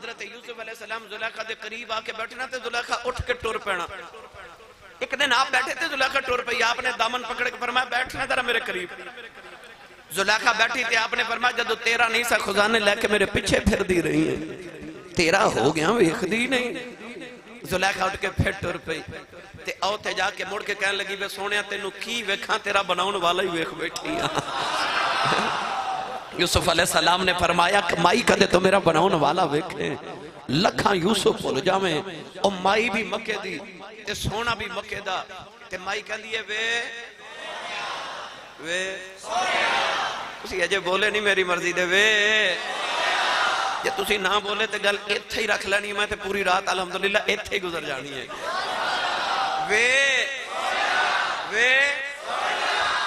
حضرت یوسف علیہ السلام زلیخا دے قریب آ کے بیٹھنا تے زلیخا اٹھ کے ٹور پینا. ایک دن آپ بیٹھے تھے زلیخا ٹور پئی, آپ نے دامن پکڑ کے فرمایا بیٹھنا ذرا میرے قریب. زلیخا بیٹھی تھی, آپ نے فرمایا جدو تیرا نہیں سا خزانے لے کے میرے پیچھے پھر دی رہی ہیں, تیرا ہو گیا ویکھ دی نہیں. زلیخا اٹھ کے پھر ٹور پئی تے او تے جا کے مڑ کے کہنے لگی وے سونیا تینوں کی ویکھاں, تیرا بناؤن والا ہی ویکھ بیٹھی ہاں. یوسف علیہ السلام نے فرمایا کہ مائی کدے تو میرا بناؤن والا ویکھے, لکھاں یوسف بھول جاویں, او مائی بھی مکے دی تے سونا بھی مکے دا. تے مائی کہہ دیئے وے تسی اجے بولے نہیں میری مرضی دے وے, جے تسی نہ بولے تے گل ایتھے ہی رکھ لینی, میں تے پوری رات الحمدللہ ایتھے ہی گزر جانی ہے.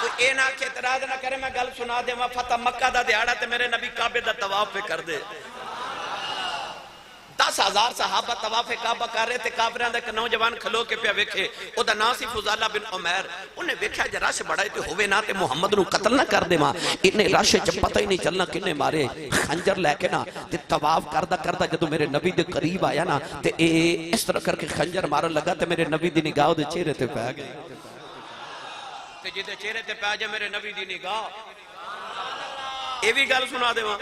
کوئی اے نہ کہ اعتراض نہ کرے, میں گل سنا دے میں فتح مکہ دا دیہڑا تے میرے نبی کعبے دا طواف پہ کر دے. 10,000 صحابہ طواف کعبہ کر رہے تھے, کافران دا ایک نوجوان کھلو کے پہ ویکھے, او دا نا سی فضالہ بن عمیر. انہیں ویکھا جا رش بڑھائے تے ہوئے نا تے محمد نو قتل نہ کر دے ماں, انہیں رش جب پتہ ہی نہیں چلنا کنے مارے, خنجر لے کے نا تے طواف کردہ جدو میرے نبی دے قریب آیا نا تے اس طرح کر کے خنجر مارن لگا تے میرے نبی دی نگاہ دے چہرے تے پہ گئے. تے جدے چہرے تے پہ جائے میرے نبی دی نگاہ, اے بھی گل سنا دے ماں.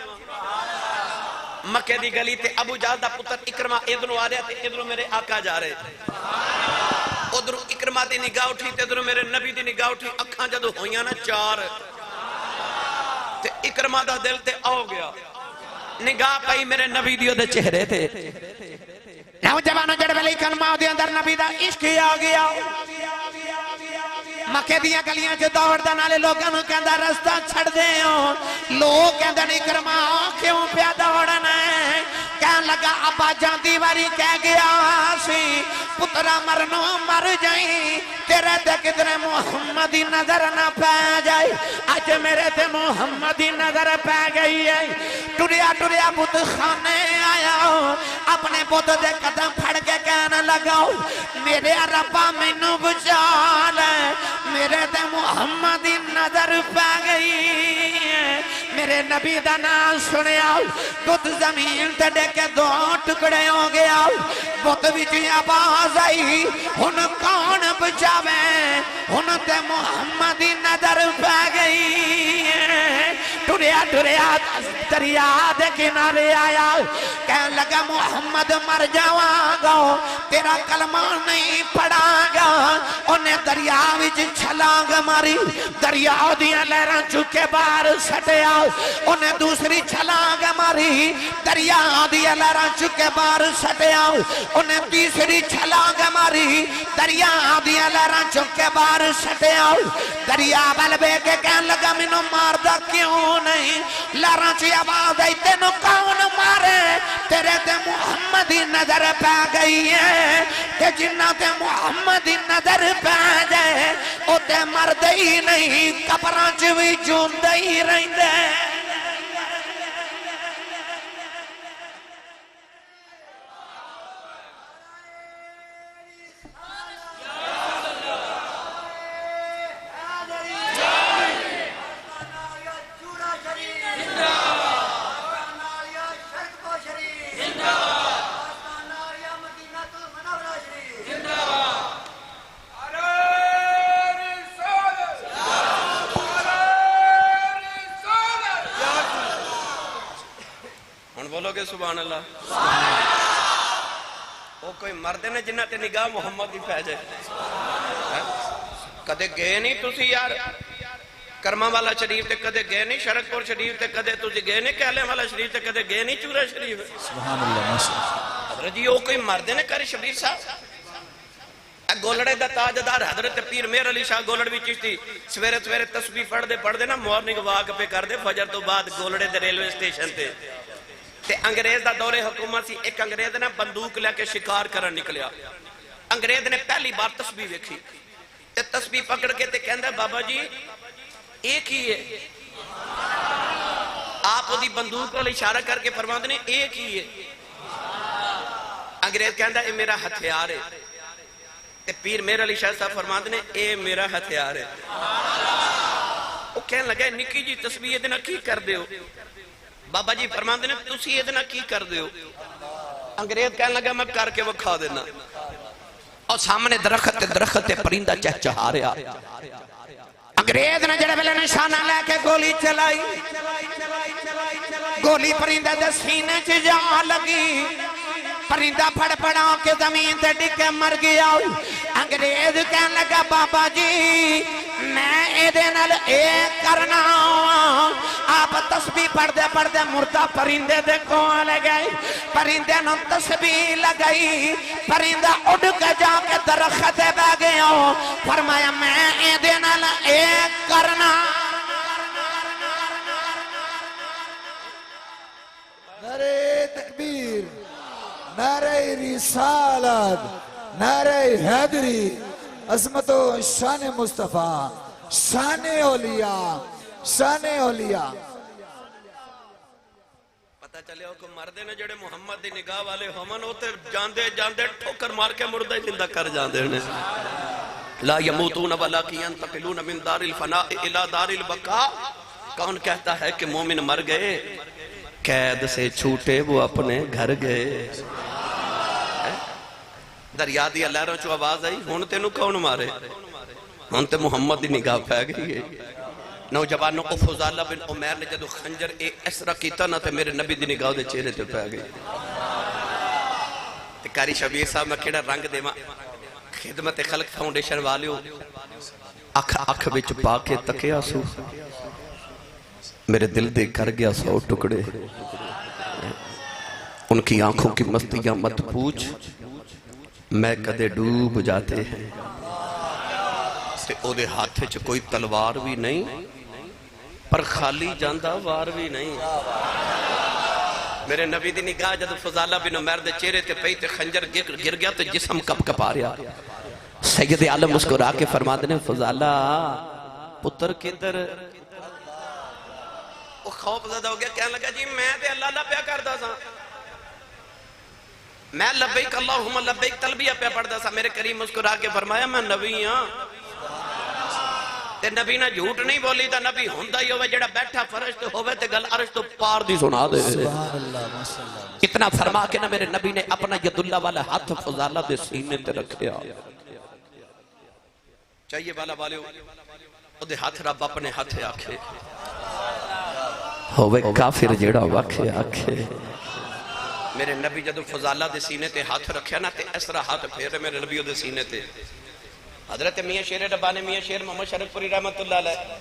مکہ دی گلی تے ابو جہل دا پتر اکرمہ ادھروں آ رہا تے ادھروں میرے آقا جا رہے. ادھروں اکرمہ دی نگاہ اٹھی تے ادھروں میرے نبی دی نگاہ اٹھی, اکھاں جدو ہویاں نا 4 تے اکرمہ دا دل تے آو گیا, نگاہ پئی میرے نبی دیو دے چہرے تے. نوجوانوں جڑ ویلے کلمہ دے اندر نبی دا عشق آ گیا. مکے دیاں گلیاں جو دوڑ دا نالے لوگاں کہندا رستہ چھڑ دے ہو, لوگ کہندا نہیں کرما کیوں پیا دوڑنا ہے. کہن لگا ابا جاندی واری کہہ گیا سی پترا مرنو مر جائیں, تیرے تے کدھر محمدی نظر نہ پہ جائے. آج میرے تے محمدی نظر پہ گئی ہے. ٹریا بت خانے آیا, اپنے بت دے قدم پھڑ کے کہنے لگا میرے ربا مینوں بچا لے, میرے تے محمدی نظر پہ گئی ہے. میرے نبی دا نام سنیا, بت زمین تے ڈے کے 2 ٹکڑے ہو گیا. بت وچ آواز آئی ہن کون بچاوے, ہن تے محمدی نظر پہ گئی ہے. ٹریا دریا دے کنارے آیا, کہنے لگا محمد مر جاواں گا, تیرا کلمہ نہیں پڑھا گا. انہیں دریا وچ چھلانگ ماری, دریا دیاں لہراں چکے باہر سٹیا. انہیں دوسری چھلانگ ماری, دریا دیاں لہراں چکے باہر سٹیا. انہیں تیسری چھلانگ ماری, دریا دیاں لہراں چکے باہر سٹیا. دریا بل بے کے کہنے لگا مینوں ماردا کیوں نہیں, لہراں چی آواز آئی تینوں کون مارے, تیرے تے محمدی نظر پہ گئی ہے. کہ جنہ تے محمدی نظر پہ جائے او تے مرد ہی نہیں, قبراں چ وی جوندے ہی رہندے. سبحان اللہ. وہ کوئی مرد نے جنہ تے نگاہ محمد ہی پہ جائے. کدے گئے نہیں تسی یار کرما والا شریف تے, کدے گئے نہیں شرک پور شریف تے, کدے تسی گئے نہیں کہلے والا شریف تے, کدے گئے نہیں چورا شریف. سبحان اللہ. حضرت جی وہ کوئی مرد نے کری شبیر صاحب گولڑے دا تاجدار حضرت پیر میر علی شاہ گولڑوی چشتی سویرے سویرے تسبیح پڑھ دے نا, مارننگ واک پہ کر دے فجر تو بعد گولڑے دے ریلوے سٹیشن تے. تے انگریز دا دور حکومت سی, ایک انگریز نے بندوق لے کے شکار کرن نکلیا. انگریز نے پہلی بار تسبیح ویکھی تے تسبیح پکڑ کے تے کہندا بابا جی ایک ہی ہے. آپ دی بندوق والے اشارہ کر کے فرماندے نے ایک ہی ہے. انگریز کہندا اے میرا ہتھیار ہے. تے پیر میر علی شاہ صاحب فرماندے نے اے میرا ہتھیار ہے. وہ کہنے لگا نکی جی تسبیح ادنا کی کر دے ہو. بابا جی فرماندے نے تسی ادنا کی کر دے ہو. انگریز کہنے لگا میں کر کے وکھا دینا اور سامنے درخت پرندہ چہچہا رہا انگریز نے جڑے ویلے نشانہ لے کے گولی چلائی گولی پرندہ دے سینے چ جا لگی پرندہ پھڑ پڑا کے زمین تے ڈگے مر گیا انگریز کہنے لگا بابا جی میں ایدے نال ایک کرنا آپ تسبیح پڑھ دے مردہ پرندے دے کون لگائی پرندے نو تسبیح لگائی پرندہ اڑ کے جا کے درخت بہ گیا فرمایا میں ایدے نال ایک کرنا نعرہ تکبیر نعرہ رسالت نعرہ حیدری عظمت و شان مصطفیٰ شان اولیاء شان اولیاء پتہ چلے ہو کہ مردے نے جڑے محمد دی نگاہ والے ہمن ہوتے جاندے جاندے ٹھوکر مار کے مردہ زندہ کر جاندے انہیں لا یموتون ولیکن ینتقلون من دار الفناء الى دار البقاء کون کہتا ہے کہ مومن مر گئے قید سے چھوٹے وہ اپنے گھر گئے دریا دی اللہ رو چو آواز آئی ہون تے نو کون مارے ہون تے محمد دی نگاہ پہ گئی نوجوانوں کو فضالہ بن عمیر نے جدو خنجر اسرا کیتا نا تے میرے نبی دی نگاہ دے چہرے تے پہ گئی تے کاری شبیر صاحب میں کھڑا رنگ دے ماں خدمت خلق فاؤنڈیشن والے ہو اکھ بچ پا کے تکیا سو میرے دل دے کر گیا 100 ٹکڑے ان کی آنکھوں کی مستیاں مت پوچھ میں کدے ڈوب جاتے ہیں تے او دے ہاتھے چ کوئی تلوار بھی نہیں پر خالی جاندہ وار بھی نہیں میرے نبی دی نگاہ جد فضالہ بن عمیر دے چہرے تے پئی تے خنجر گر گیا تے جسم کپ کپ آ رہا سید عالم مسکرا کے فرما دینے فضالہ پتر کدھر وہ خوف زدہ ہو گیا کہنے لگا جی میں تے اللہ اللہ پیا کردہ سا میں لبیک اللہم لبیک تلبیہ پہ پڑھتا سا میرے کریم مسکرا کے فرمایا میں نبی ہاں تے نبی نہ جھوٹ نہیں بولی تا نبی ہوندہ ہی ہوئے جڑا بیٹھا فرشت ہوئے تے گل عرش تو پار دی سنا دے اتنا فرما کے نہ میرے نبی نے اپنا ید اللہ والا ہاتھ فضالہ دے سینے تے رکھیا چاہیے والا والے او دے ہاتھ رب اپنے ہاتھ آکھے ہوئے کافر جڑا وکھے آکھے میرے نبی جدو فضالہ دے سینے تے ہاتھ رکھیا نا تے اس طرح ہاتھ پھیرے میرے نبیوں دے سینے تے حضرت میاں شیر ربانی میاں شیر محمد شرف پوری رحمت اللہ علیہ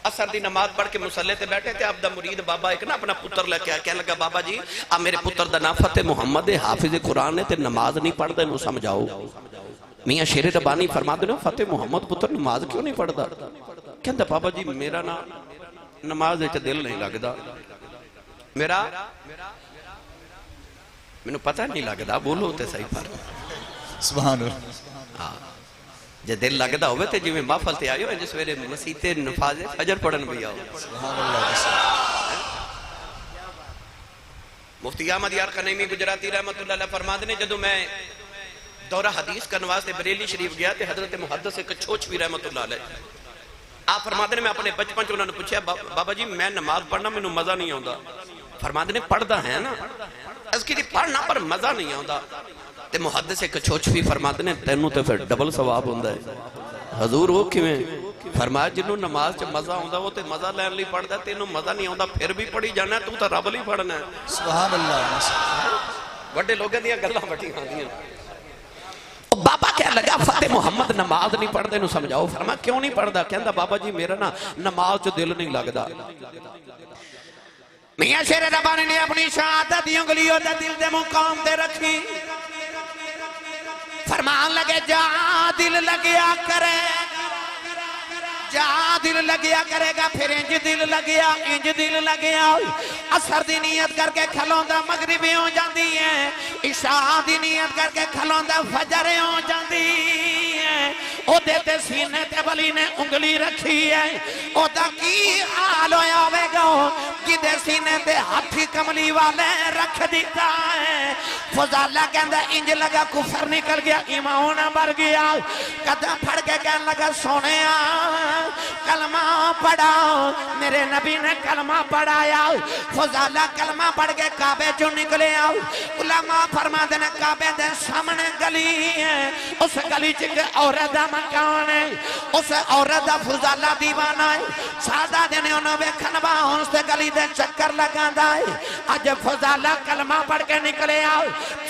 اثر دی نماز پڑھ کے مسلح تے بیٹھے تھے آپ دا مرید بابا ایک نا اپنا پتر لے کے آیا کہنے لگا بابا جی آپ میرے پتر دا نام فتح محمد حافظ قرآن تے نماز نہیں پڑھ دے نو سمجھاؤ میاں شیر ربانی فرما دے فتح محمد پتر نماز کیوں نہیں پڑھ دا کہنے بابا جی میرا نا نماز ایچ دل نہیں لگ دا میرا میں پتہ نہیں لگدا بولو تے صحیح پر سبحان اللہ جے دل لگدا ہوئے تے جی میں محفل تے آئیو جس ویلے مسیح تے نفاذ فجر پڑھن بھی آؤ سبحان اللہ مفتی احمد یار خنیمی گجراتی رحمت اللہ علیہ فرما دینے جدو میں دورہ حدیث کا نواز تے بریلی شریف گیا تے حضرت محدث ایک چھوچ بھی رحمت اللہ علیہ آپ فرما دینے میں اپنے بچپن چ انہوں نے پوچھا بابا جی میں نماز پڑھنا میں مزہ نہیں آندا فرما دینے پڑھدا ہے نا اس کی پڑھنا پر مزہ نہیں آندا تے محدث ایک چھوچ بھی فرما دینے تینوں تے پھر ڈبل ثواب ہوندا ہے حضور وہ کیویں فرمایا جنہوں نماز چ مزہ آندا وہ تے مزہ لین لئی پڑھدا تینوں مزہ نہیں آندا پھر بھی پڑھی جانا تو تے رب لئی پڑھنا ہے سبحان اللہ بڑے لوگاں دیاں گلاں بڑیاں ہوندیاں بابا کہہ لگا فتح محمد نماز نہیں پڑھ دے نو سمجھاؤ فرما کیوں نہیں پڑھ دا کہندا بابا جی میرا نا نماز چ دل نہیں لگدا میاں شیر ربانی نے اپنی شہادت دی انگلیوں دے دل دے مقام دے رکھی فرمان لگے جا دل لگیا کرے جا دل لگیا کرے گا پھر انج دل لگیا اثر دی نیت کر کے کھلوندا مغربی ہو جاندی ہے عشاء دی نیت کر کے کھلوندا فجر ہو جاندی ہے او دیتے سینے تے ولی نے انگلی رکھی ہے او دا کی حال ہویا ہوئے گا جدے سینے تے ہاتھی کملی والے رکھ دیتا ہے فضالہ کہندہ انج لگا کفر نکل گیا ایمان بر گیا قدم پھڑ کے کہنے لگا سونے کلمہ پڑھا میرے نبی نے کلمہ پڑھایا فضالہ کلمہ پڑھ کے کعبے جو نکلے علماء فرما دینے کعبے دے سامنے گلی ہے اس گلی چکے عورت دا مکان ہے اس عورت دا فضالہ دیوانہ ہے سادہ دینے انہوں بے کھنبا ہوں سے گلی دے چکر لگا دائے آج فضالہ کلمہ پڑھ کے نکلے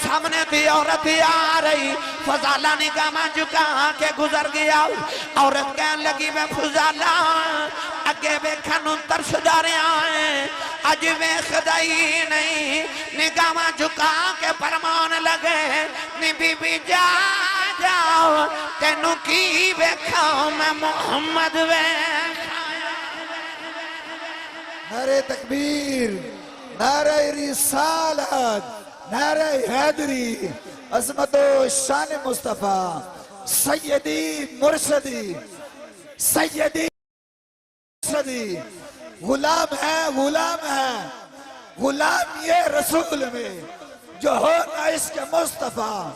سامنے دی عورت آ رہی فضالہ نگاہ جھکا کے گزر گیا عورت کہنے لگی میں فضالہ اگے بے کھنوں ترس جا رہے آئیں آج بے خدائی نہیں نگاہ جھکا کے فرمان لگے نی بی بی جا جاؤ تینوں کی بے کھاؤ میں محمد بے نعرہ تکبیر نعرہ رسالت نعرہ حیدری عظمت و شان مصطفیٰ سیدی مرشدی سیدی مرشدی غلام ہے غلام یہ رسول میں جو ہو نہ عشق مصطفیٰ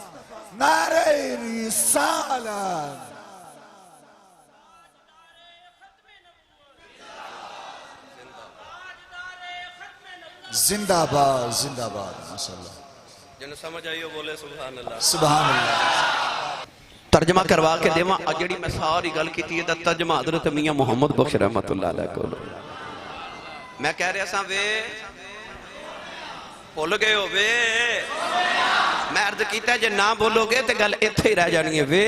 نعرہ رسالت زندہ باد ماشاءاللہ جنہوں سمجھ آئیے بولے سبحان اللہ سبحان اللہ ترجمہ کروا کے دیواں اجڑی میں ساری گل کی تھی ترجمہ حضرت میاں محمد بخش رحمت اللہ علیہ کو میں کہہ رہا ساں وے بھول گئے ہو وے میں عرض کیتا ہے جے نہ بولو گے تو گل اتھے ہی رہ جانی ہے وے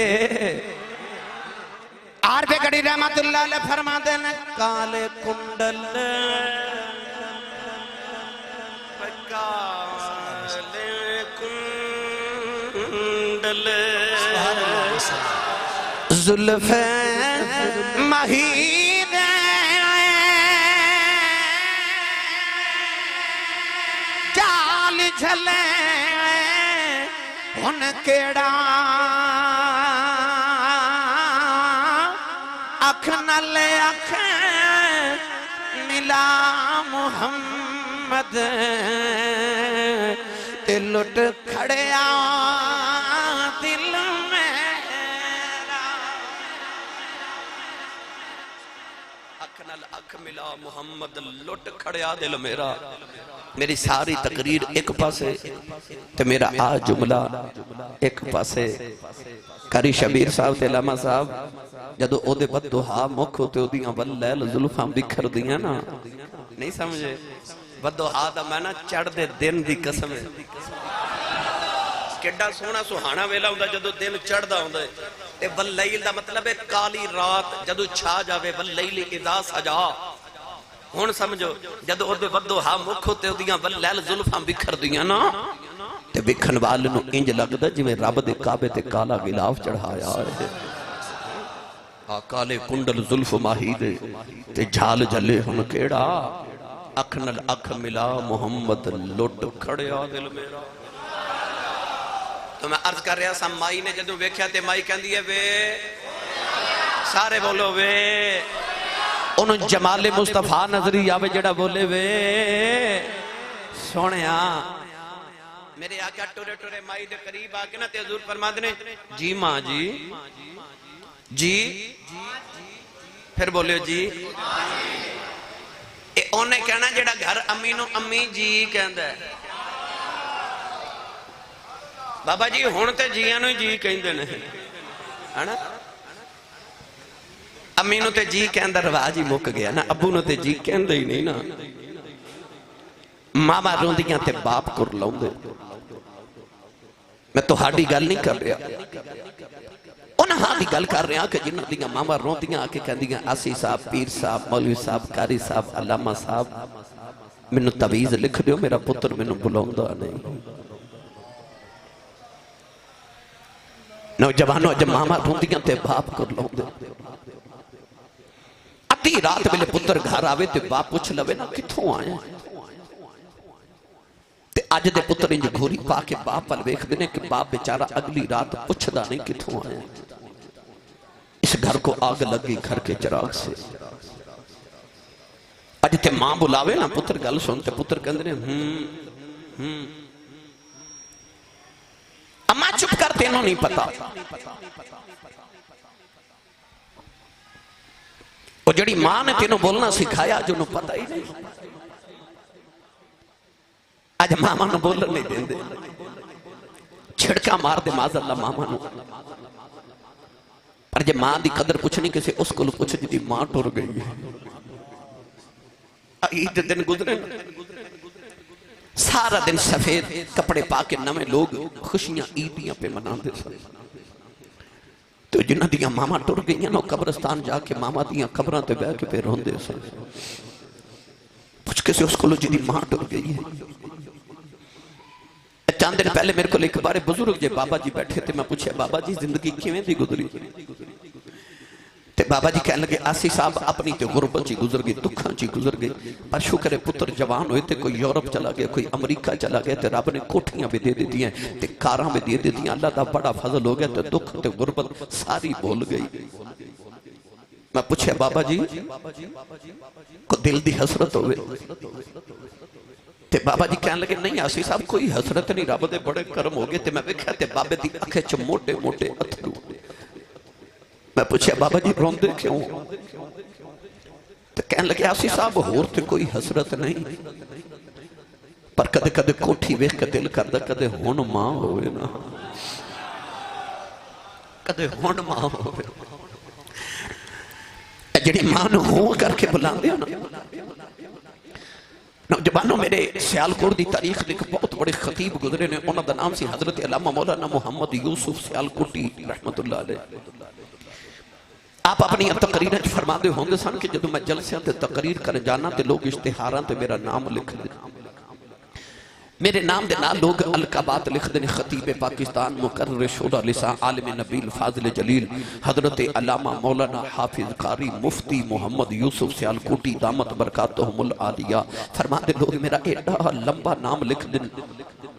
آر پہ گڑی رحمت اللہ علیہ فرما دینے کالے کنڈل زلف مہین جال جھلے ان کیڑا اکھ نل اکھ ملا محمد تے لٹ کھڑیا دل میرا اکھ نل اکھ ملا محمد لٹ کھڑیا دل میرا میری ساری تقریر ایک پاسے تے میرا آ جملہ ایک پاسے کاری شبیر صاحب تے علامہ صاحب جدو او دے بددہا مکھ ہوتے ہو دیاں واللیل ظلفاں بکھر دیاں نا نہیں سمجھے بددہا دا میں نا چڑھ دے دن دی قسم ہے کیڈا سونا سہانا ویلا ہوندا جدو دن چڑھدا ہوندا ہے تے واللیل دا مطلب ہے کالی رات جدو چھا جاوے واللیل اذا سجا ہن سمجھو جدو او دے بددہا مکھ ہوتے ہو دیاں واللیل ظلفاں بکھر دیاں نا تے بکھن والے نو انج لگدا جویں رب دے کعبے تے کالا غلاف چڑھایا ہے کالے کنڈل ظلف ماہی دے تے جھال جلے ہن کیڑا اکھ نل اکھ ملا محمد لٹ کھڑیا دل میرا تو میں عرض کر رہا سا مائی نے جدوں ویکھیا تے مائی کہندی ہے وے سارے بولو وے انہوں جمال مصطفیٰ نظری آوے جڑا بولے وے سونیا میرے آقا ٹورے ٹورے مائی دے قریب آکے نا تے حضور فرما دینے جی ماں جی جی پھر بولے جی اے انہیں کہنا جڑا گھر امی نو امی جی کہندہ ہے بابا جی ہونتے جیانو جی کہندے نہیں ہے نا امی نو تے جی کہندہ رواج ہی مک گیا نا ابو نو تے جی کہندہ ہی نہیں نا ماما روندیاں تے باپ کر لاؤں دے میں تو ہاڑی گل نہیں کر رہا انہاں دی گل کر رہے ہیں کہ جنہاں دیاں ماما روندیاں آکے کہندیاں آسی صاحب پیر صاحب مولوی صاحب کاری صاحب علامہ صاحب میں نو تویز لکھ دیو میرا پتر میں نو بلوندہ نہیں نوجوانوں جب ماما روندیاں تے باپ کر لوندے ادھی رات ملے پتر گھر آوے تے باپ پوچھ لوے نا کتھوں آئے تے آج دے پتر انج گھوری پا کے باپ پل ویکھ دینے کہ باپ بیچارہ اگلی رات پوچھ دا نہیں کتھوں آئے اس گھر کو آگ لگی گھر کے چراغ سے آج تے ماں بلاوے نا پتر گل سنتے پتر کہندے تینوں نہیں پتا وہ جڑی ماں نے تینوں بولنا سکھایا جو انہوں پتا ہی نہیں آج ماما نو بولن نہیں دیں دے چھڑکا مار دے ماذا اللہ ماما نو پر جب ماں دی قدر پوچھنی کسی اس کو پوچھ جی ماں ٹور گئی ہے عید دن گزرے سارا دن سفید کپڑے پاکے نمے لوگ خوشیاں عیدیاں پہ منا دے سن تو جنہ دیاں ماما ٹور گئی ہیں نو قبرستان جا کے ماما دیاں قبران تے بے کے پہ رون دے سن پوچھ کسی اس کو جی ماں ٹور گئی ہے چاند دن پہلے میرے کو ایک بار بزرگ جے بابا جی بیٹھے تھے میں پوچھے بابا جی زندگی کیویں دی گزری تے بابا جی کہنے لگے آسی صاحب اپنی تے غربت جی گزر گئی دکھاں جی گزر گئی پر شکر پتر جوان ہوئے تے کوئی یورپ چلا گیا کوئی امریکہ چلا گیا تے رب نے کوٹھیاں بھی دے دیتی ہیں تے کاراں بھی دے دیتی ہیں اللہ دا بڑا فضل ہو گیا تے دکھ تے غربت ساری بھول گئی میں پوچھے بابا جی کو دل دی حسرت ہوئے تے بابا جی کہنے لگے نہیں آسی صاحب کوئی حسرت نہیں رب دے بڑے کرم ہو گئے تے میں دیکھا تے بابے دی آنکھیں چ موٹے موٹے اتھرو میں پوچھا بابا جی روندے کیوں تے کہنے لگے آسی صاحب ہور تے کوئی حسرت نہیں پر کدے کدے کوٹھی ویکھ کے دل کردا کدے ہن ماں ہوئے نا کدے ہن ماں ہوئے جڑی ماں نو ہوں کر کے بلاندے ہو نا نوجوانوں میرے سیالکوٹ دی تاریخ ایک بہت بڑے خطیب گزرے نے انہوں دا نام سی حضرت علامہ مولانا محمد یوسف سیالکوٹی رحمت اللہ علیہ آپ اپنی تقریر فرما دے ہوں گے سن کہ جدو میں جلسیاں تے تقریر کر جانا تے لوگ اشتہاراں تے میرا نام لکھ دے میرے نام دے نام لوگ القابات لکھ دے خطیب پاکستان مقرر شورا لسان عالم نبیل فاضل جلیل حضرت علامہ مولانا حافظ قاری مفتی محمد یوسف سیالکوٹی دامت برکاتہم العالیہ فرما دے لوگ میرا ایڈا لمبا نام لکھ دے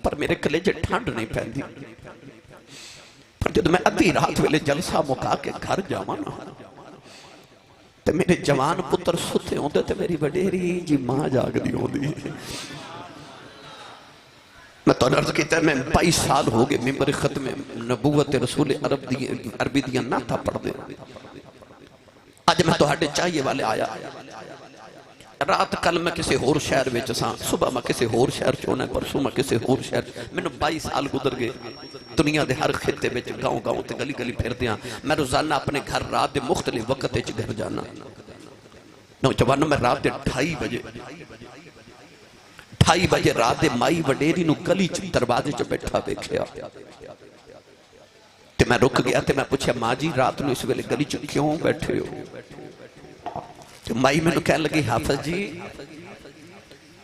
پر میرے کلیجے ٹھنڈ نہیں پہندی پر جب میں ادھی رات ویلے جلسہ مکا کے گھر جاوانا تے میرے جوان پتر ستے ہوندے تے میری وڈیری جی ماں جاگ دی ہوندی میں تو عرض کیتا ہے میں 22 سال ہو گئے ممبر ختم نبوت رسول عربی دیاں نہ تھا پڑھ دے آج میں تو ہاڑے چاہیے والے آیا رات کل میں کسی ہور شہر میں چساں صبح میں کسی ہور شہر چونا ہے پرسوں میں کسی ہور شہر میں نے 22 سال گزر گئے دنیا دے ہر خطے میں گاؤں گاؤں تے گلی گلی پھر دیاں میں روزانہ اپنے گھر رات دے مختلف وقت تے گھر جانا نوجوانوں میں رات دے 2:30 بجے 2:30 بجے رات دے مائی وڈیری نو گلی دروازے چ بیٹھا دیکھیا تے میں رک گیا تے میں پوچھا ماں جی رات نو اس ویلے گلی چ کیوں بیٹھے ہو تے مائی میں نو کہنے لگی حافظ جی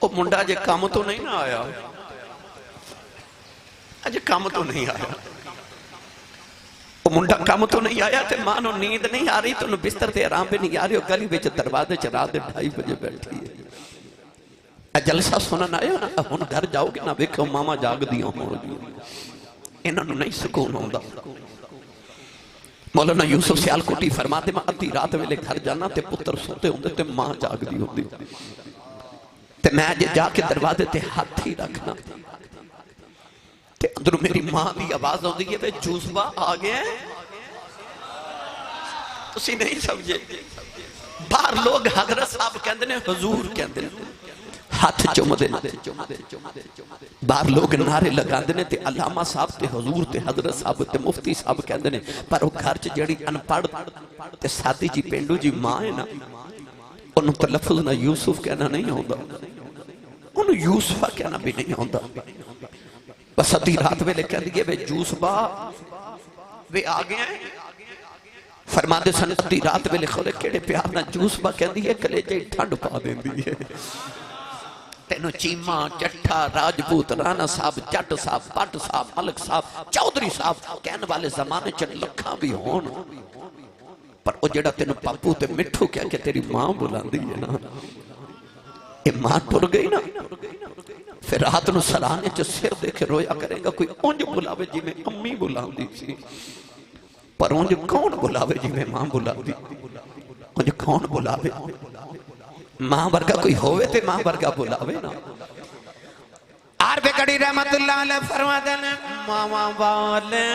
او منڈا جے کام تو نہیں نہ آیا اجے کام تو نہیں آیا وہ منڈا کام تو نہیں آیا تے ماں نو نیند نہیں آ رہی تو نو بستر تے آرام پہ نہیں آ رہی ہو گلی بیچ دروازے چ رات دے 2:30 بجے بیٹھی ہے جلسہ سنن آئے ہو نا ہن گھر جاؤ گے نا ویکھو ماما جاگ دیاں ہون انہاں نو نہیں سکون ہوندا مولانا یوسف سیالکوٹی فرماتے میں ادھی رات ویلے گھر جانا تے پتر سوتے ہوندے تے ماں جاگ دی ہوندی تے میں جا کے دروازے تے ہاتھ ہی رکھنا تے اندروں میری ماں دی آواز ہوندی ہے تے جوزبا آ گئے تسی نہیں سمجھے باہر لوگ حضرت صاحب کہندے نے حضور کہندے نے ہاتھ چوم دے باہر لوگ نعرے لگا دے تے علامہ صاحب تے حضور تے حضرت صاحب تے مفتی صاحب کہندے نے پر وہ گھر چ جڑی ان پڑھ تے سادی جی پینڈو جی ماں ہے نا انہوں تلفظ نہ یوسف کہنا نہیں ہوندا انہوں یوسفہ کہنا بھی نہیں ہوندا بس ادھی رات ویلے کہہ دیئے وے یوسفہ وے آگے ہیں فرما دے سن ادھی رات ویلے خورے کیڑے پیار نہ یوسفہ کہہ دیئے کلیجے ٹھنڈ پا دیں دیئے تینو چیمہ چٹھا راجپوت رانا صاحب جٹ صاحب پٹ صاحب ملک صاحب چودری صاحب کہنے والے زمانے چن لکھاں بھی ہون پر او جڑا تینو پاپو تے مٹھو کیا کہ تیری ماں بلان دی ہے نا یہ ماں ٹر گئی نا پھر رات نو سرانے چا سر دے کے رویا کریں گا کوئی اونج بلاوے جی میں امی بلان دی سی پر اونج کون بلاوے جی میں ماں بلان دی اونج کون بلاوے ماں برگا کوئی ہوئے تے ماں برگا بلاوے نا عرب کڑی رحمت اللہ علیہ فرماتے ہیں ماما والے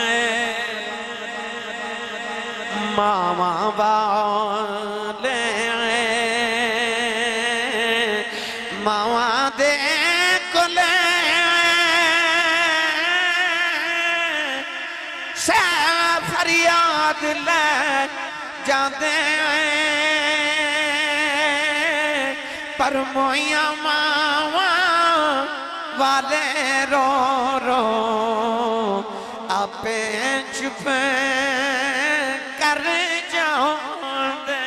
ماما دے کلے سے فریاد لے جاندے پر مویاں ماما والے رو رو آپے چھپے کر جاؤں دے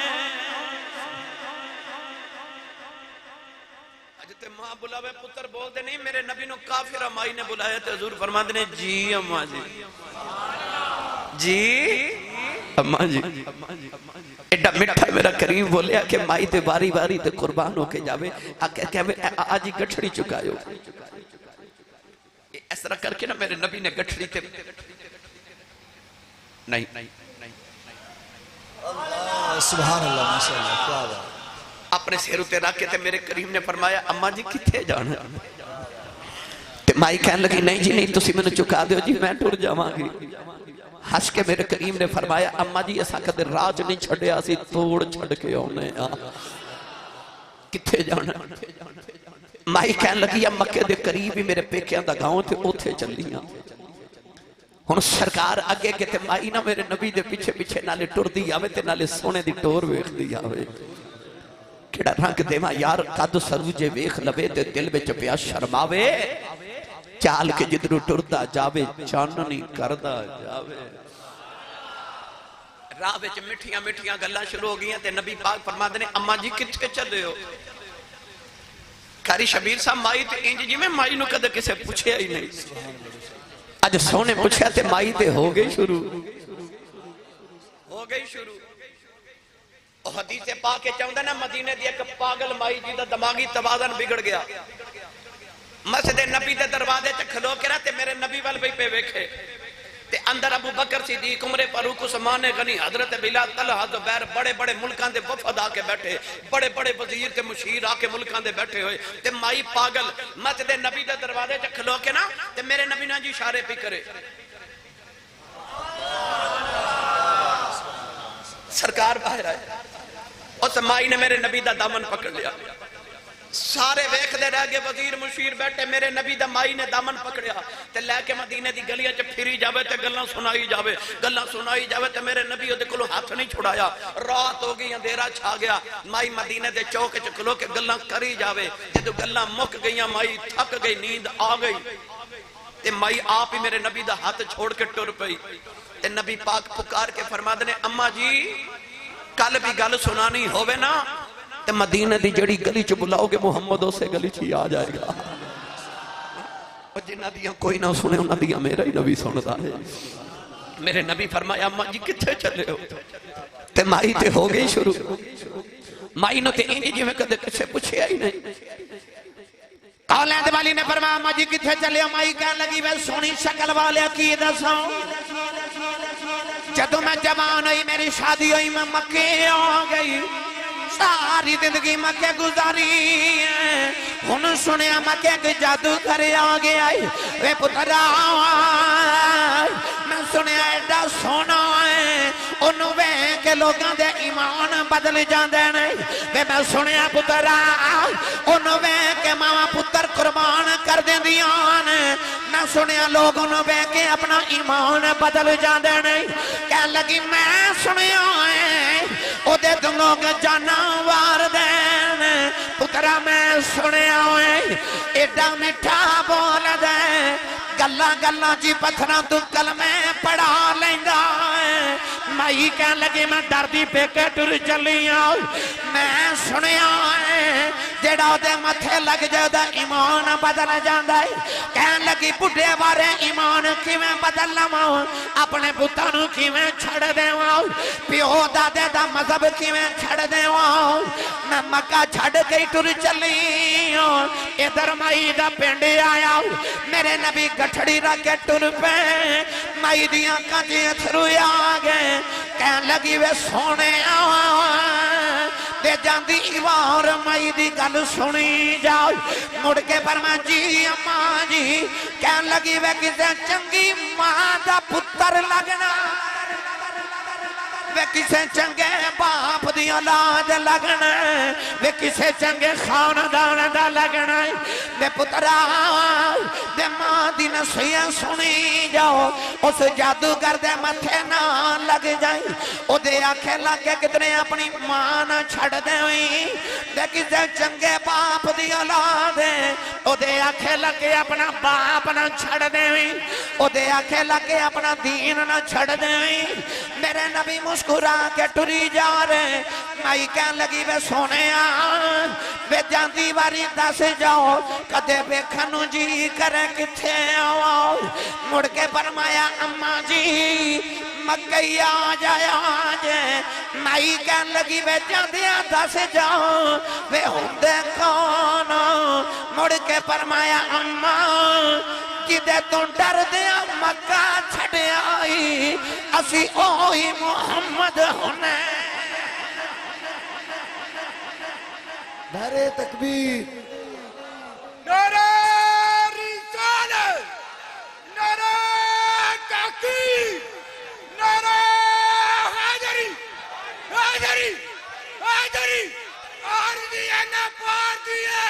اجتے ماں بلاوے پتر بول دے نہیں میرے نبی نو کافر امائی نے بلایا تھے حضور فرما دے جی اماں جی اماں جی ایڈا مٹھا میرا کریم بولیا کہ مائی تے باری باری تے قربان ہو کے جاوے آج ہی گٹھڑی چکایو اس طرح کر کے نا میرے نبی نے گٹھڑی تے نہیں سبحان اللہ ماشاءاللہ کیا بات اپنے سیرو تے رکھے تے میرے کریم نے فرمایا اماں جی کتھے جانا تے مائی کہنے لگی نہیں جی نہیں تسی میں نے چکا دیو جی میں ٹر جاواں گی ہس کے میرے کریم نے فرمایا اماں جی ایسا کدے راج نہیں چھڑے اسی توڑ چھڑ کے ہونے کتھے جانا مائی کہنے لگی یا مکے دے قریب ہی میرے پیکیاں دا گاؤں تھے اوتھے چلیاں ہن سرکار آگے کہ تے مائی نہ میرے نبی دے پیچھے پیچھے نالے ٹر دی آوے تے نالے سونے دی ٹور ویکھ دی آوے کیڑا رنگ دیواں یار قد سروجے ویکھ لوے تے دل وچ پیا شرماوے چال کے جدرو ٹردا جاوے چاننی کردا جاوے راہ وچ مٹھیاں مٹھیاں گلاں شروع ہو گئیاں تے نبی پاک فرماندے نے اماں جی کتھے چلے ہو قاری شبیر صاحب مائی تے انج جی میں مائی نو کدے کسے پوچھیا ہی نہیں اج سونے پوچھیا تے مائی تے ہو گئی شروع او حدیث پاک کے چاہندہ نا مدینے دی ایک پاگل مائی جی دا دماغی توازن بگڑ گیا مسجد نبی دے دروازے تے کھلو کے رہتے میرے نبی وال بھی پہ ویکھے تے اندر ابو بکر صدیق عمر فاروق عثمان غنی حضرت بلال طلحہ زبیر بڑے بڑے ملکاں دے وفد آ کے بیٹھے بڑے بڑے وزیر تے مشیر آ کے ملکاں دے بیٹھے ہوئے تے مائی پاگل مسجد نبی دے دروازے تے کھلو کے نا تے میرے نبی نا جی اشارے پہ کرے سرکار باہر آئے اس مائی نے میرے نبی دا دامن پکڑ لیا سارے ویکھ دے رہ گئے وزیر مشیر بیٹھے میرے نبی دا مائی نے دامن پکڑیا تے لے کے مدینے دی گلیاں چ پھری جاوے تے گلاں سنائی جاوے تے میرے نبی دے کولوں ہاتھ نہیں چھڑایا رات ہو گئی اندھیرا چھا گیا مائی مدینے دے چوک چ کھلو کے گلاں کری جاوے جدوں گلاں مک گئیاں مائی تھک گئی نیند آ گئی تے مائی آپ ہی میرے نبی دا ہاتھ چھوڑ کے ٹر پئی تے نبی پاک پکار کے فرماندے نے اماں جی کل بھی گل سنانی ہووے نا تے مدینہ دی جڑی گلی چ بلاؤ گے محمد اسے گلی چ آ جائے گا اور جنہ دیاں کوئی نہ سنے انہاں دیاں میرا ہی نبی سندا ہے میرے نبی فرمایا اماں جی کتھے چلے ہو تے مائی تے ہو گئی شروع مائی نو تے انج جویں کدے کسے پوچھیا ہی نہیں اولاد والی نے فرمایا اماں جی کتھے چلے ہو مائی کہنے لگی وے سونی شکل والے کی دساں جدوں میں جوان ہوئی میری شادی ہوئی میں مکے آ گئی ساری زندگی مکے گزاری ہن سنیا مکے کے جادو گھر آ گیا وے پترا میں سنیا ایڈا سونا ہے انہوں وے کے لوگاں دے ایمان بدل جاندے نہیں وے میں سنیا پترا انہوں وے کے ماما پتر قربان کر دیں دیان میں سنیا لوگ انہوں وے کے اپنا ایمان بدل جاندے نہیں کہہ لگی میں سنیا ہے او دے تم لوگ جانا وار دین پترا میں سنیا ہوئے ایڈا مٹھا بول دے گلہ گلہ جی پتھران تو کلمے پڑھا لینگا مائی کہنے لگی میں ڈردی پہ کے ٹر چلی آؤں میں سنیا ہے جیڑا دے متھے لگ جائے دا ایمان بدل جاندہ ہے کہنے لگی بڑھے بارے ایمان کی میں بدل لماؤں اپنے پتانوں کی میں چھڑ دے واؤں پیو دادے دا مذہب کی میں چھڑ دے واؤں میں مکہ چھڑ گئی ٹر چلی آؤں ادھر مائی دا پینڈے آیا ہوں میرے نبی گٹھڑی رکھے ٹر پہ مائی دیاں کانجی اتھروی آگے کہنے لگی وے سونے آؤں تے جاندی وار مائی دی گل سنی جاؤ مڑ کے فرمایا جی اماں جی کہن لگی وے کسے چنگی ماں دا پتر لگنا وے کسے چنگے باپ دی اولاد لگنا وے کسے چنگے خاندان دا لگنا وے پترا وے ماں دی نصیحت سنی جاؤ اس جادوگر دے متھے نہ لگ جائیں او دے آنکھیں لگے کتنے اپنی ماں نہ چھڑ دے ہوئی وے کسے چنگے باپ دی اولاد او دے آنکھیں لگے اپنا باپ نہ چھڑ دے ہوئی او دے آنکھیں لگے اپنا دین نہ چھڑ دے ہوئی میرے نبی مسکرا کے ٹری جا رہے مائی کہن لگی وے سونے آن وے جاندی واری دس جاؤ کدے بے کھنو جی کرے کتھے آؤ مڑ کے فرمایا اماں جی مکئی آ جائے آجے مائی کہن لگی وے جاندیاں دس جاؤ وے ہوندے کون مڑ کے فرمایا اماں جدے تو ڈر دیا مکہ چھڑے آئی اسی اوہی محمد ہونے نعرہ تکبیر نعرہ رسالت نعرہ تحقیق نعرہ حیدری حیدری حیدری آردیہ نہ پار دیئے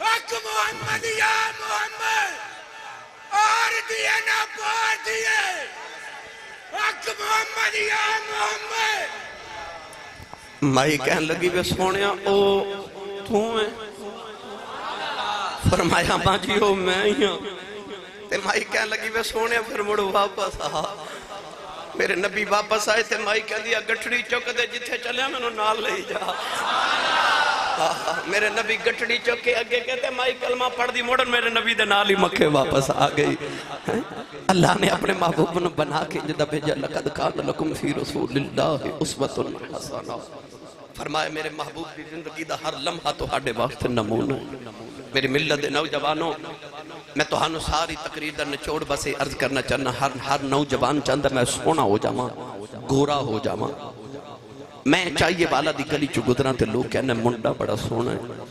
حق محمد یا محمد آردیہ نہ پار دیئے حق محمد یا محمد مائی کہن لگی وے سونیا او تو ہے فرمایا ماں جی او میں ہی ہوں تے مائی کہن لگی وے سونیا پھر مڑو واپس آ میرے نبی واپس آئے تے مائی کہن دیا گٹھڑی چوک دے جتھے چلے میں انہوں نال لے جا میرے نبی گٹھڑی چوک کے اگے کہتے مائی کلمہ پڑھ دی موڑن میرے نبی دے نال ہی مکھے واپس آ گئی اللہ نے اپنے محبوب نے بنا کے جدہ بھیجا لقد کان لکم فی رسول اللہ اسوۃ حسنہ فرمائے میرے محبوب کی زندگی دا ہر لمحہ تو ہاڑے واسطے نمونہ میری ملت دے نوجوانوں میں تو ہانو ساری تقریر در نچوڑ بسے عرض کرنا چاہنا ہر نوجوان چاہندہ میں سونا ہو جاما گورا ہو جاما میں چاہیے والا دی گلی چو گدران تے لوگ کہنے منڈا بڑا سونا ہے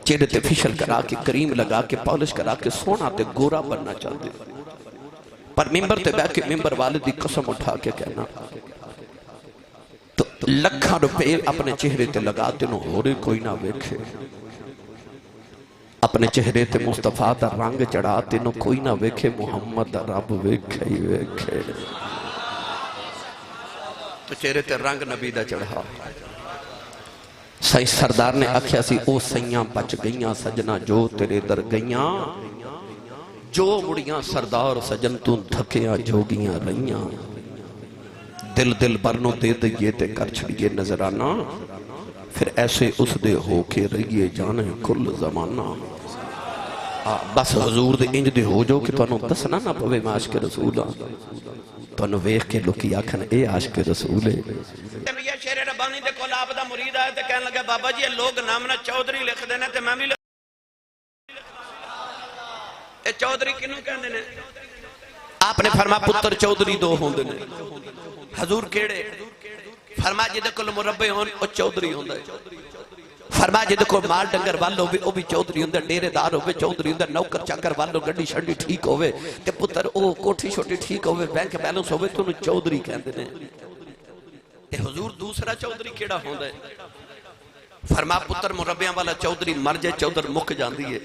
چہرے تے فشل کرا کے کریم لگا کے پالش کرا کے سونا تے گورا بننا چاہتے پر ممبر تے بیٹھ کے ممبر والدی قسم اٹھا کے کہنا تو لکھا روپے اپنے چہرے تے لگاتے نو ہو رہے کوئی نہ ویکھے اپنے چہرے تے مصطفیٰ دا رنگ چڑھاتے نو کوئی نہ ویکھے محمد دا رب ویکھے ہی ویکھے تو چہرے تے رنگ نبی دا چڑھا سائیں سردار نے آکھیا سی او سیاں بچ گئیاں سجنہ جو تیرے در گئیاں جو مڑیاں سردار سجن تو دھکیاں جوگیاں رہیاں دل دل برنوں دے دئیے تے کر چھڑیے نظرانہ پھر ایسے اس دے ہو کے رہیے جانے کل زمانہ بس حضور دے انج دے ہو جو کہ تو انہوں دسنا نہ پوے میں عاشق رسول تو انہوں ویخ کے لکی آکھن اے عاشق رسول ہے یہ شیر ربانی دے کول آپ دا مرید آئے تے کہنے لگے بابا جی یہ لوگ نامنا چودری لکھ دینے تے میں بھی لکھ اے چودری کنوں کہنے نے آپ نے فرما پتر چودری دو ہوں دینے حضور کیڑے فرما جدہ کل مربع ہون او چودری ہوں دے فرما جدہ کو مال ڈنگر والو بھی او بھی چودری ہوں دے ڈیرے دار ہوئے چودری ہوں دے نوکر چاکر والو گڑی شنڈی ٹھیک ہوئے تے پتر او کوٹھی چھوٹی ٹھیک ہوئے بینک بیلنس ہوئے تو انہوں چودری کہن دینے تے حضور دوسرا چودری کیڑا ہوں دے فرما پتر مربعیاں والا چودری مر جائے چودر مک جان دیئے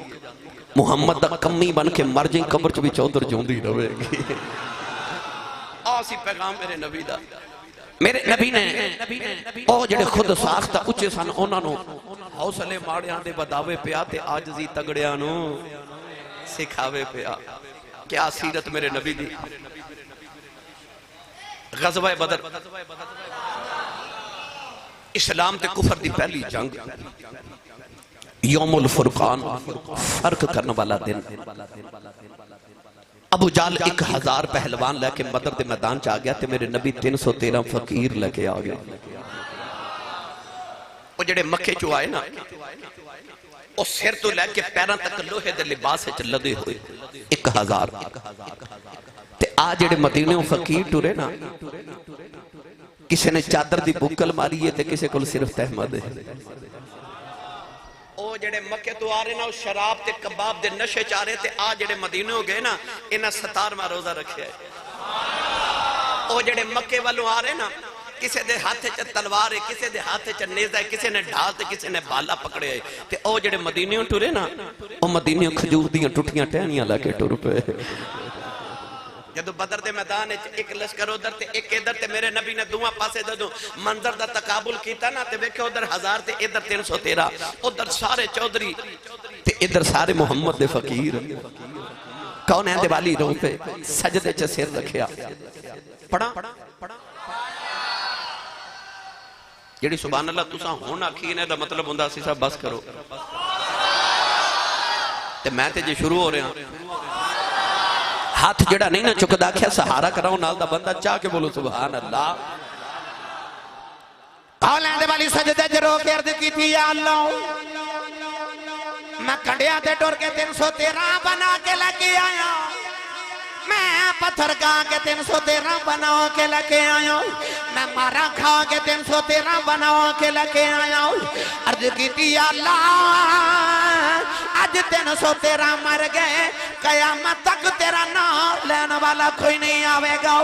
محمد دا کمی بن کے مر جائیں قبر چ بھی چودر جوندی رہے گی آسی پیغام میرے نبی دا میرے نبی نے او جڑے خود ساختہ اچھے سن اونا نو حوصلے ماڑیاں دے بداوے پیا تے آجزی تگڑیاں نو سکھاوے پیا کیا سیرت میرے نبی دی غزوہ بدر اسلام تے کفر دی پہلی جنگ یوم الفرقان فرق کرنے والا دن ابو جال 1000 پہلوان لے کے بدر دے میدان چاہ گیا تے میرے نبی 313 فقیر لے کے آگیا وہ جڑے مکے چو آئے نا وہ سر تو لے کے پیران تک لوہے دے لباس ہے لدے ہوئے 1000 تے آج جڑے مدینے فقیر ٹورے نا کسی نے چادر دی بکل ماری ہے تے کسی کو صرف تحمد ہے او جڑے مکے تو آ رہے نا شراب تے کباب دے نشے چاہ رہے تے آ جڑے مدینے ہو گئے نا انہاں 17واں روزہ رکھے ہے او جڑے مکے والوں آ رہے نا کسے دے ہاتھ چا تلوار ہے کسے دے ہاتھ چا نیزہ ہے کسے نے ڈھال تے کسے نے بالا پکڑے ہے تے او جڑے مدینے ٹورے نا او مدینے کھجور دیاں ٹوٹیاں ٹہنیاں لے کے ٹور پے جدو بدر دے میدان ایک لشکر ادھر تے ایک ادھر تے میرے نبی نے دعا پاسے دو منظر دا تقابل کیتا نا تے ویکھے ادھر 1000 تے ادھر 313 ادھر سارے چودھری تے ادھر سارے محمد دے فقیر کون ہے دے والی رو پہ سجدے چا سر رکھیا پڑھا جیڑی سبحان اللہ تساں ہونا کھینے دا مطلب ہوندہ سی صاحب بس کرو تے میں تے جے شروع ہو رہے ہیں ہاتھ جڑا نہیں نہ چکدا کیا سہارا کراؤں نال دا بندہ چاہ کے بولو سبحان اللہ کولیں دے والی سجدے جرو کے عرض کی تھی یا اللہ میں کھڑیا تے ٹور کے 313 بنا کے لگے آیا میں پتھر کھا کے 313 بنا کے لگے آیا میں مارا کھا کے 313 بنا کے لگے آیا عرض کی تھی یا اللہ آج 313 مر گئے قیامت تک تیرا نام لینے والا کوئی نہیں آوے گا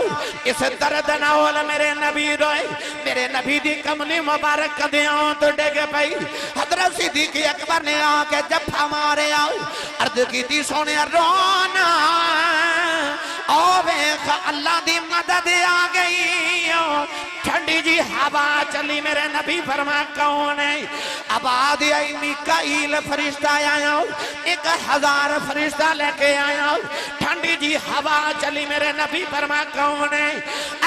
اس درد ناول میرے نبی روئے میرے نبی دی کملی مبارک قدیاں تو ڈگے پئی حضرت صدیق اکبر نے آکے جفا مارے آؤ عرض کی تھی سونے رونا ویخ اللہ دی مدد آ گئی ٹھنڈی جی ہوا چلی میرے نبی فرما کون ہے آباد آئی میکائیل فرشتہ آیا 1000 فرشتہ لے کے آیا ٹھنڈی جی ہوا چلی میرے نبی فرما کون ہے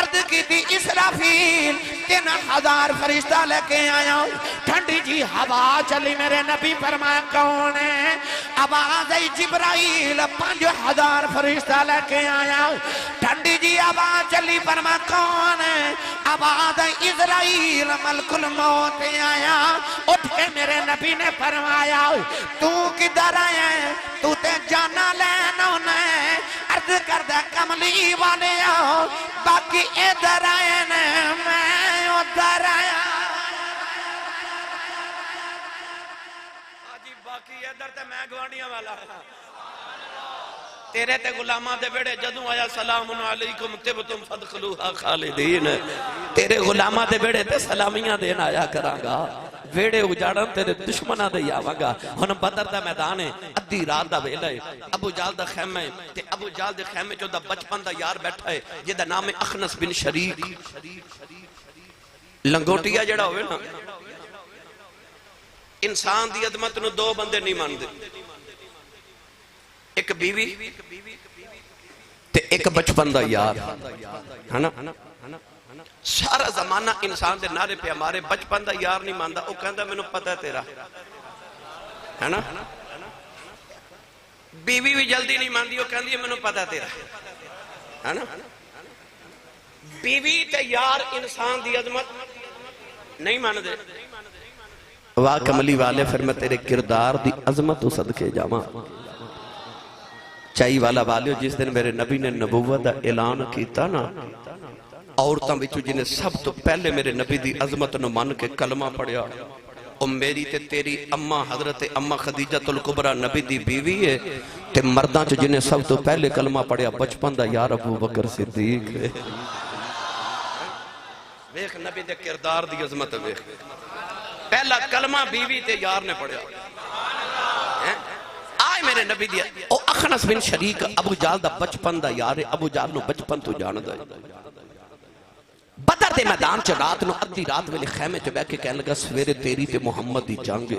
عرض کی تھی اسرافیل 3000 فرشتہ لے کے آیا ٹھنڈی جی ہوا چلی میرے نبی فرما کون ہے آواز جبرائیل 5000 فرشتہ لے کے آیا ٹھنڈی جی آواز چلی فرما کون ہے آواز اسرائیل ملک الموت آیا اٹھ کے میرے نبی نے فرمایا تو کدھر آیا ہے تو تے جانا لینوں نے عرض کردہ کملی والے آؤ باقی ادھر آئے نے میں ادھر آیا آجی باقی ادھر تے میں گوانڈیاں والا تیرے تے غلامہ دے بیڑے جدوں آیا سلام علیکم تبتم فدخلوها خالدین تیرے غلامہ دے بیڑے تے سلامیاں دین آیا کرانگا ویڑے اجاڑن تیرے دشمنہ دے آوانگا ہن بدر دا میدان ہے ادھی رات دا ویلہ ہے ابو جال دا خیمہ ہے تے ابو جال دے خیمہ جو دا بچپن دا یار بیٹھا ہے جدہ نام اخنس بن شریک لنگوٹیا جڑا ہوئے نا انسان دی عظمت نو 2 بندے نہیں مان دے ایک بیوی تے ایک بچپن دا یار ہے نا سارا زمانہ انسان دے نعرے پہ ہمارے بچپن دا یار نہیں ماندا او کہندا مینوں پتہ ہے تیرا ہے نا بیوی بھی جلدی نہیں ماندی او کہندی ہے مینوں پتہ ہے تیرا ہے نا بیوی تے یار انسان دی عظمت نہیں مان دے واہ کملی والے پھر میں تیرے کردار دی عظمت تو صدقے جاواں چاہی والا والیو جس دن میرے نبی نے نبوت دا اعلان کیتا نا عورتاں بچو جنہیں سب تو پہلے میرے نبی دی عظمت نو مان کے کلمہ پڑھیا او میری تے تیری اماں حضرت اماں خدیجہ الکبریٰ نبی دی بیوی ہے تے مرداں چو جنہیں سب تو پہلے کلمہ پڑھیا بچپن دا یار ابو بکر صدیق ہے ویخ نبی دے کردار دی عظمت ویخ پہلا کلمہ بیوی تے یار نے پڑھیا آئے میرے نبی دیا او اخنس بن شریک ابو جال دا بچپن دا یار ابو جال نو بچپن تو جان دا بدر دے میدان چا رات نو ادھی رات ویلے خیمے چا بیٹھ کے کہنے لگا سویرے تیری تے محمد دی جانگے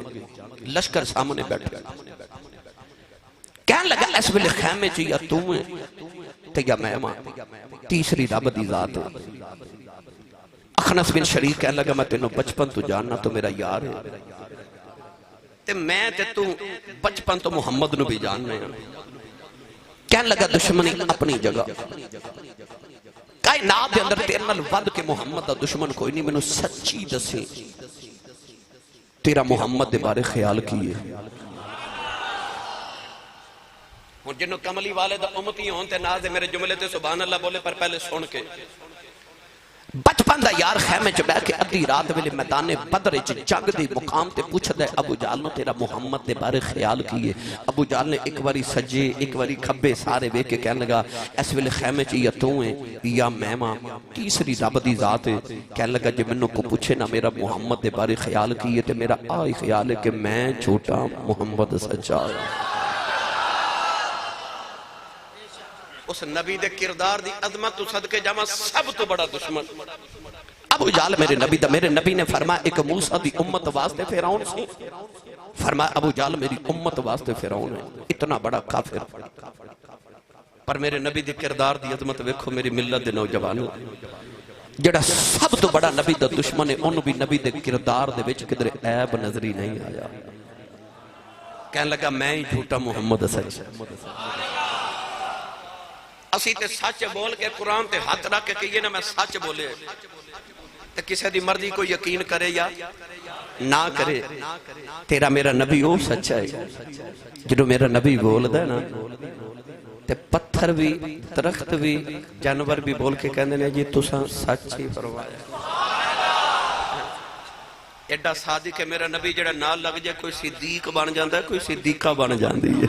لشکر سامنے بیٹھ گیا کہنے لگا اس ویلے خیمے چا یا تو میں تے یا میں ماں تیسری رب دی ذات ہے اخنس بن شریک کہنے لگا میں تینوں بچپن تو جاننا تو میرا یار ہے تے میں تے تو بچپن تو محمد نو بھی جاننا ہے کہنے لگا دشمنی اپنی جگہ کائنات دے اندر تیرے نال ود کے محمد دا دشمن کوئی نہیں میں سچی دسی تیرا محمد دے بارے خیال کیے جنہوں کملی والے دا امتی ہون تے ناز دے میرے جملے تے سبحان اللہ بولے پر پہلے سن کے بچپن دا یار خیمے چ بیٹھ کے ادھی رات ویلے میدان بدر وچ جنگ دی مقام تے پوچھدا ہے ابو جہل نو تیرا محمد دے بارے خیال کیے؟ ابو جہل نے ایک واری سجے ایک واری کھبے سارے ویکھ کے کہنے لگا اس ویلے خیمے چ یا تو ہے یا میں ماں تیسری رب دی ذات ہے۔ کہنے لگا جے مینوں کو پوچھے نا میرا محمد دے بارے خیال کیے تے میرا آئی خیال ہے کہ میں جھوٹا محمد سچا ہے۔ اس نبی دے کردار دی عظمت تو صدقے جاواں سب تو بڑا دشمن ابو جہل میرے نبی نے فرمایا ایک موسیٰ دی امت واسطے فرعون سی، فرمایا ابو جہل میری امت واسطے فرعون ہے، اتنا بڑا کافر۔ پر میرے نبی دی کردار دی عظمت ویکھو میری ملت دے نوجوانوں، جڑا سب تو بڑا نبی دا دشمن ہے انہوں بھی نبی دے کردار دے وچ کدھر عیب نظری نہیں آیا۔ کہنے لگا میں ہی جھوٹا محمد سچ۔ اسی تے سچ بول کے قرآن تے ہاتھ رکھ کے کہیے نا میں سچ بولے تے کسے دی مرضی کو یقین کرے یا نہ کرے، تیرا میرا نبی وہ سچا ہے جنہوں میرا نبی بول دے نا تے پتھر بھی درخت بھی جانور بھی بول کے کہنے نے جی تساں سچ ہی فرمایا۔ ایڈا صادق ہے میرا نبی جڑا نال لگ جائے کوئی صدیق بن جاندہ ہے کوئی صدیقہ بن جاندی ہے۔